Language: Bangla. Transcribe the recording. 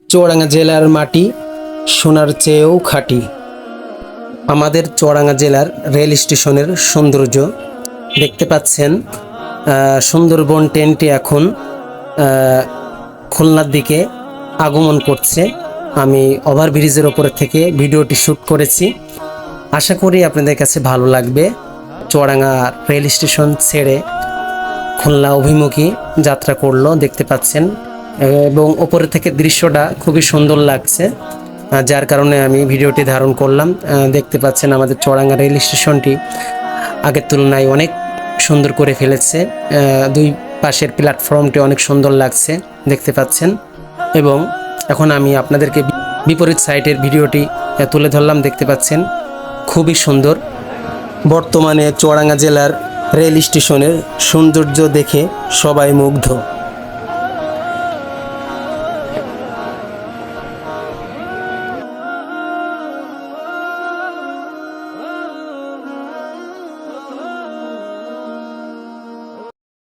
চুয়াডাঙ্গা জেলার মাটি সোনার চেয়েও খাঁটি। আমাদের চুয়াডাঙ্গা জেলার রেল স্টেশনের সৌন্দর্য দেখতে পাচ্ছেন। সুন্দরবন ট্রেনটি এখন খুলনার দিকে আগমন করছে। আমি ওভারব্রিজের ওপরে থেকে ভিডিওটি শ্যুট করেছি। আশা করি আপনাদের কাছে ভালো লাগবে। চুয়াডাঙ্গা রেল স্টেশন ছেড়ে খুলনা অভিমুখী যাত্রা করলো দেখতে পাচ্ছেন, এবং ওপরে থেকে দৃশ্যটা খুবই সুন্দর লাগছে, যার কারণে আমি ভিডিওটি ধারণ করলাম। দেখতে পাচ্ছেন আমাদের চুয়াডাঙ্গা রেল স্টেশনটি আগের তুলনায় অনেক সুন্দর করে ফেলেছে। দুই পাশের প্ল্যাটফর্মটি অনেক সুন্দর লাগছে দেখতে পাচ্ছেন। এবং এখন আমি আপনাদেরকে বিপরীত সাইডের ভিডিওটি তুলে ধরলাম, দেখতে পাচ্ছেন খুবই সুন্দর। বর্তমানে চুয়াডাঙ্গা জেলার রেল স্টেশনের সৌন্দর্য দেখে সবাই মুগ্ধ।